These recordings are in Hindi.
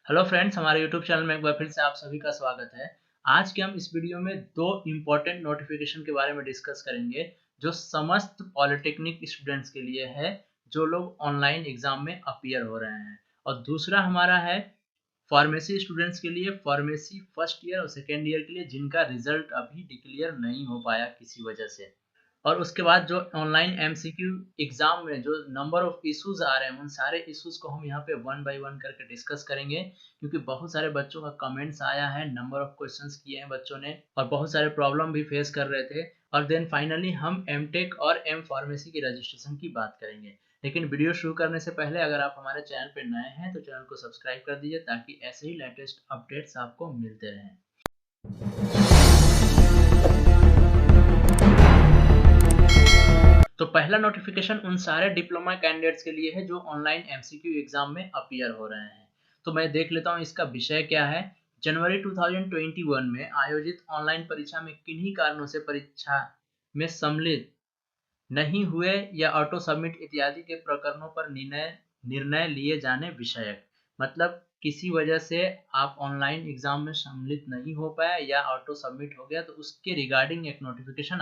हेलो फ्रेंड्स, हमारे यूट्यूब चैनल में एक बार फिर से आप सभी का स्वागत है। आज के हम इस वीडियो में दो इम्पोर्टेंट नोटिफिकेशन के बारे में डिस्कस करेंगे जो समस्त पॉलिटेक्निक स्टूडेंट्स के लिए है, जो लोग ऑनलाइन एग्जाम में अपीयर हो रहे हैं। और दूसरा हमारा है फार्मेसी स्टूडेंट्स के लिए, फार्मेसी फर्स्ट ईयर और सेकेंड ईयर के लिए, जिनका रिजल्ट अभी डिक्लेयर नहीं हो पाया किसी वजह से। और उसके बाद जो ऑनलाइन एमसीक्यू एग्जाम में जो नंबर ऑफ इश्यूज आ रहे हैं, उन सारे इश्यूज को हम यहाँ पे वन बाय वन करके डिस्कस करेंगे, क्योंकि बहुत सारे बच्चों का कमेंट्स आया है, नंबर ऑफ क्वेश्चंस किए हैं बच्चों ने और बहुत सारे प्रॉब्लम भी फेस कर रहे थे। और देन फाइनली हम एम टेक और एम फार्मेसी की रजिस्ट्रेशन की बात करेंगे। लेकिन वीडियो शुरू करने से पहले अगर आप हमारे चैनल पर नए हैं तो चैनल को सब्सक्राइब कर दीजिए, ताकि ऐसे ही लेटेस्ट अपडेट्स आपको मिलते रहें। तो पहला नोटिफिकेशन उन सारे डिप्लोमा कैंडिडेट्स के लिए है जो ऑनलाइन एमसीक्यू एग्जाम में अपीयर हो रहे हैं। तो मैं देख लेता हूँ इसका विषय क्या है। जनवरी 2021 में आयोजित ऑनलाइन परीक्षा में किन्हीं कारणों से परीक्षा में सम्मिलित नहीं हुए या ऑटो सबमिट इत्यादि के प्रकरणों पर निर्णय लिए जाने विषयक। मतलब किसी वजह से आप ऑनलाइन एग्जाम में सम्मिलित नहीं हो पाए या ऑटो सबमिट हो गया, तो उसके रिगार्डिंग एक नोटिफिकेशन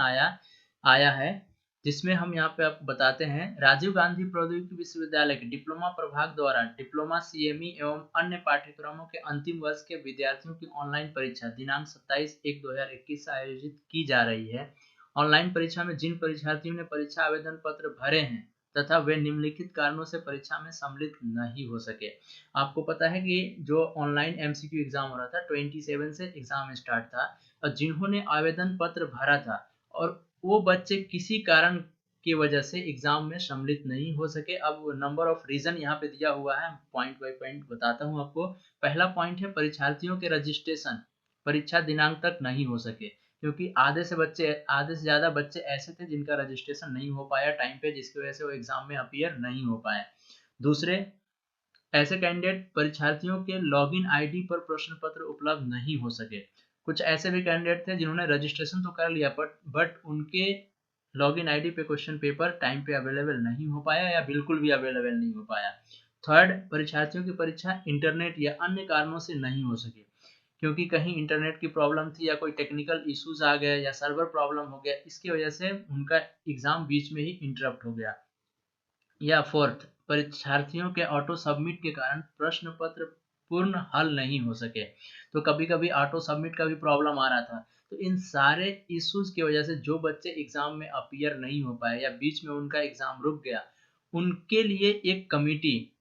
आया है, जिसमें हम यहाँ पे आपको बताते हैं। राजीव गांधी प्रौद्योगिकी विश्वविद्यालय के डिप्लोमा प्रभाग द्वारा डिप्लोमा सीएमई एवं अन्य पाठ्यक्रमों के अंतिम वर्ष के विद्यार्थियों की ऑनलाइन परीक्षा दिनांक 27/1/2021 से आयोजित की जा रही है। ऑनलाइन परीक्षा में जिन परीक्षार्थियों ने परीक्षा आवेदन पत्र भरे हैं तथा वे निम्नलिखित कारणों से परीक्षा में सम्मिलित नहीं हो सके। आपको पता है कि जो ऑनलाइन एमसीक्यू एग्जाम हो रहा था, 27 से एग्जाम स्टार्ट था, और जिन्होंने आवेदन पत्र भरा था और वो बच्चे किसी कारण की वजह से एग्जाम में सम्मिलित नहीं हो सके। अब नंबर ऑफ रीजन यहाँ पे दिया हुआ है, पॉइंट बाय पॉइंट बताता हूँ आपको। पहला पॉइंट है परीक्षार्थियों के रजिस्ट्रेशन परीक्षा दिनांक तक नहीं हो सके, क्योंकि आधे से ज़्यादा बच्चे ऐसे थे जिनका रजिस्ट्रेशन नहीं हो पाया टाइम पे, जिसकी वजह से वो एग्जाम में अपीयर नहीं हो पाए। दूसरे, ऐसे कैंडिडेट परीक्षार्थियों के लॉगिन आईडी पर प्रश्न पत्र उपलब्ध नहीं हो सके। कुछ ऐसे भी कैंडिडेट थे जिन्होंने रजिस्ट्रेशन तो कर लिया, बट उनके लॉगिन आईडी पे क्वेश्चन पेपर टाइम पे अवेलेबल नहीं हो पाया या बिल्कुल भी अवेलेबल नहीं हो पाया। थर्ड, परीक्षार्थियों की परीक्षा इंटरनेट या अन्य कारणों से नहीं हो सकी, क्योंकि कहीं इंटरनेट की प्रॉब्लम थी या कोई टेक्निकल इश्यूज आ गए या सर्वर प्रॉब्लम हो गया, इसकी वजह से उनका एग्जाम बीच में ही इंटरप्ट हो गया। या फोर्थ, परीक्षार्थियों के ऑटो सबमिट के कारण प्रश्न पत्र पूर्ण हल नहीं हो सके। तो कभी कभी ऑटो सबमिट का भी प्रॉब्लम आ रहा था। तो इन सारे इश्यूज की वजह से जो बच्चे एग्जाम में अपीयर नहीं हो पाए या बीच में उनका एग्जाम रुक गया, उनके लिए एक कमिटी,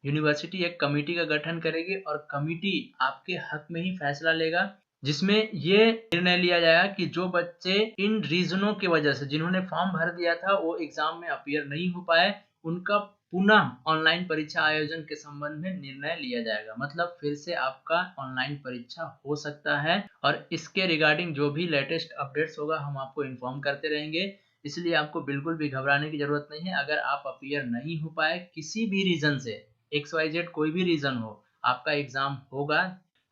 यूनिवर्सिटी एक कमेटी का गठन करेगी और कमेटी आपके हक में ही फैसला लेगा, जिसमें ये निर्णय लिया जाएगा कि जो बच्चे इन रीजनों की वजह से, जिन्होंने फॉर्म भर दिया था, वो एग्जाम में अपीयर नहीं हो पाए, उनका पुनः ऑनलाइन परीक्षा आयोजन के संबंध में निर्णय लिया जाएगा। मतलब फिर से आपका ऑनलाइन परीक्षा हो सकता है, और इसके रिगार्डिंग जो भी लेटेस्ट अपडेट्स होगा हम आपको इन्फॉर्म करते रहेंगे। इसलिए आपको बिल्कुल भी घबराने की जरूरत नहीं है। अगर आप अपीयर नहीं हो पाए किसी भी रीजन से, XYZ कोई भी रीजन हो, आपका एग्जाम होगा।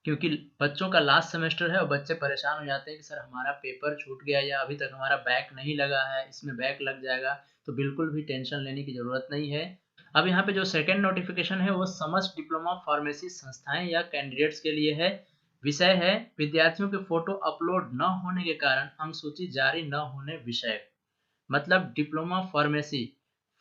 क्योंकि बच्चों का लास्ट सेमेस्टर है और बच्चे परेशान हो जाते हैं कि सर हमारा पेपर छूट गया या अभी तक हमारा बैक नहीं लगा है, इसमें बैक लग जाएगा। तो बिल्कुल भी टेंशन लेने की जरूरत नहीं है। अब यहाँ पे जो सेकंड नोटिफिकेशन है वो समस्त डिप्लोमा फार्मेसी संस्थाएं या कैंडिडेट्स के लिए है। विषय है विद्यार्थियों के फोटो अपलोड न होने के कारण अंकसूची जारी न होने विषय। मतलब डिप्लोमा फार्मेसी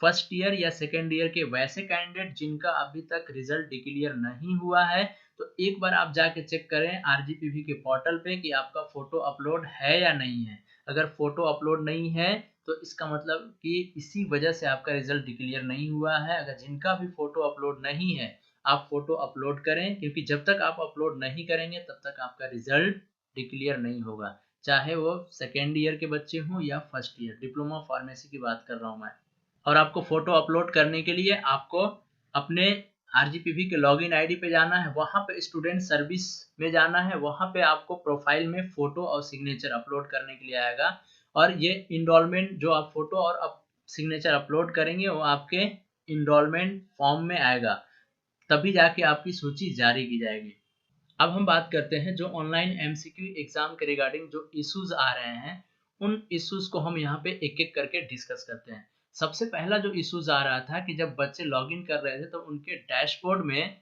फर्स्ट ईयर या सेकेंड ईयर के वैसे कैंडिडेट जिनका अभी तक रिजल्ट डिक्लेयर नहीं हुआ है, तो एक बार आप जाके चेक करें आरजीपीवी के पोर्टल पे कि आपका फोटो अपलोड है या नहीं है। अगर फोटो अपलोड नहीं है तो इसका मतलब कि इसी वजह से आपका रिजल्ट डिक्लेयर नहीं हुआ है। अगर जिनका भी फोटो अपलोड नहीं है, आप फोटो अपलोड करें, क्योंकि जब तक आप अपलोड नहीं करेंगे तब तक आपका रिजल्ट डिक्लेयर नहीं होगा, चाहे वो सेकेंड ईयर के बच्चे हों या फर्स्ट ईयर। डिप्लोमा फार्मेसी की बात कर रहा हूँ मैं। और आपको फोटो अपलोड करने के लिए आपको अपने आरजीपीवी के लॉगिन आईडी पे जाना है, वहां पे स्टूडेंट सर्विस में जाना है, वहां पे आपको प्रोफाइल में फोटो और सिग्नेचर अपलोड करने के लिए आएगा। और ये इनरोलमेंट, जो आप फोटो और सिग्नेचर अपलोड करेंगे वो आपके इनरोलमेंट फॉर्म में आएगा, तभी जाके आपकी सूची जारी की जाएगी। अब हम बात करते हैं जो ऑनलाइन एमसीक्यू एग्जाम के रिगार्डिंग जो इश्यूज आ रहे हैं, उन इश्यूज को हम यहाँ पे एक एक करके डिस्कस करते हैं। सबसे पहला जो इश्यूज आ रहा था कि जब बच्चे लॉगिन कर रहे थे तो उनके डैशबोर्ड में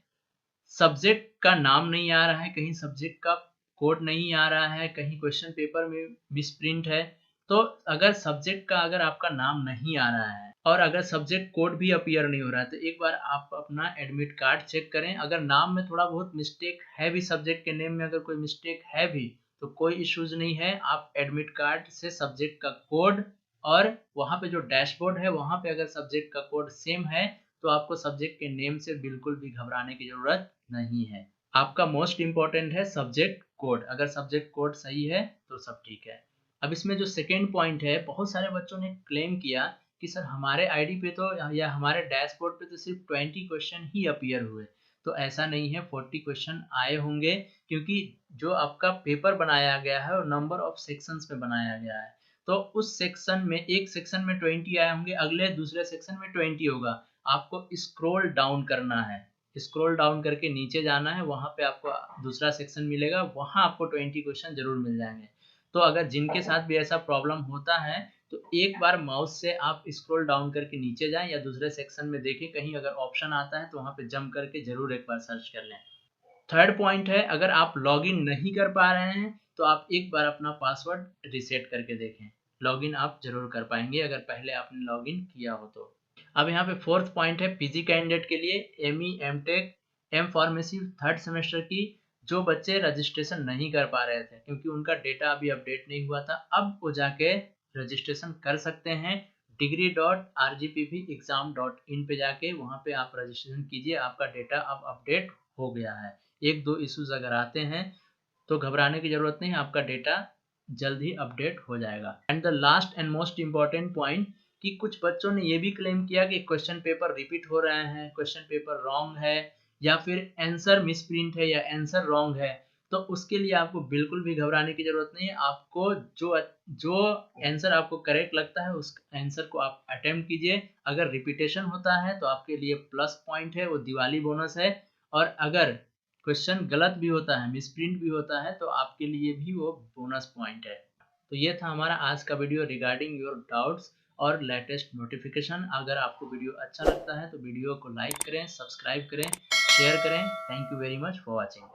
सब्जेक्ट का नाम नहीं आ रहा है, कहीं सब्जेक्ट का कोड नहीं आ रहा है, कहीं क्वेश्चन पेपर में मिसप्रिंट है। तो अगर सब्जेक्ट का अगर आपका नाम नहीं आ रहा है और अगर सब्जेक्ट कोड भी अपीयर नहीं हो रहा है, तो एक बार आप अपना एडमिट कार्ड चेक करें। अगर नाम में थोड़ा बहुत मिस्टेक है भी, सब्जेक्ट के नेम में अगर कोई मिस्टेक है भी, तो कोई इश्यूज नहीं है। आप एडमिट कार्ड से सब्जेक्ट का कोड और वहाँ पे जो डैशबोर्ड है वहाँ पे अगर सब्जेक्ट का कोड सेम है, तो आपको सब्जेक्ट के नेम से बिल्कुल भी घबराने की जरूरत नहीं है। आपका मोस्ट इंपॉर्टेंट है सब्जेक्ट कोड। अगर सब्जेक्ट कोड सही है तो सब ठीक है। अब इसमें जो सेकेंड पॉइंट है, बहुत सारे बच्चों ने क्लेम किया कि सर हमारे आईडी पे तो या हमारे डैशबोर्ड पे तो सिर्फ 20 क्वेश्चन ही अपीयर हुए। तो ऐसा नहीं है, 40 क्वेश्चन आए होंगे, क्योंकि जो आपका पेपर बनाया गया है और नंबर ऑफ सेक्शंस में बनाया गया है। तो उस सेक्शन में, एक सेक्शन में 20 आए होंगे, अगले दूसरे सेक्शन में 20 होगा। आपको स्क्रॉल डाउन करना है, स्क्रॉल डाउन करके नीचे जाना है, वहां पे आपको दूसरा सेक्शन मिलेगा, वहां आपको 20 क्वेश्चन जरूर मिल जाएंगे। तो अगर जिनके साथ भी ऐसा प्रॉब्लम होता है, तो एक बार माउस से आप स्क्रॉल डाउन करके नीचे जाएं या दूसरे सेक्शन में देखें, कहीं अगर ऑप्शन आता है तो वहां पे जंप करके जरूर एक बार सर्च कर लें। थर्ड पॉइंट है, अगर आप लॉगिन नहीं कर पा रहे हैं तो आप एक बार अपना पासवर्ड रिसेट करके देखें। लॉगिन आप जरूर कर पाएंगे अगर पहले आपने लॉगिन किया हो तो। अब यहाँ पे फोर्थ पॉइंट है पीजी कैंडिडेट के लिए, ME, MTech, M pharmacy third semester की जो बच्चे रजिस्ट्रेशन नहीं कर पा रहे थे क्योंकि उनका डेटा अभी अपडेट नहीं हुआ था, अब वो जाके रजिस्ट्रेशन कर सकते हैं। degree.rgpveexam.in पे जाके वहाँ पे आप रजिस्ट्रेशन कीजिए, आपका डेटा अब अपडेट हो गया है। एक दो इश्यूज अगर आते हैं तो घबराने की जरूरत नहीं, आपका डेटा जल्द ही अपडेट हो जाएगा। And the last and most important point, कि कुछ बच्चों ने ये भी क्लेम किया कि क्वेश्चन पेपर रिपीट हो रहे हैं, क्वेश्चन पेपर रॉन्ग है, या फिर आंसर मिसप्रिंट है या आंसर रॉन्ग है। तो उसके लिए आपको बिल्कुल भी घबराने की जरूरत नहीं है। आपको जो जो आंसर आपको करेक्ट लगता है उस आंसर को आप अटेम्प्ट कीजिए। अगर रिपीटेशन होता है तो आपके लिए प्लस पॉइंट है, वो दिवाली बोनस है। और अगर क्वेश्चन गलत भी होता है, मिसप्रिंट भी होता है, तो आपके लिए भी वो बोनस पॉइंट है। तो ये था हमारा आज का वीडियो रिगार्डिंग योर डाउट्स और लेटेस्ट नोटिफिकेशन। अगर आपको वीडियो अच्छा लगता है तो वीडियो को लाइक करें, सब्सक्राइब करें, शेयर करें। Thank you very much for watching.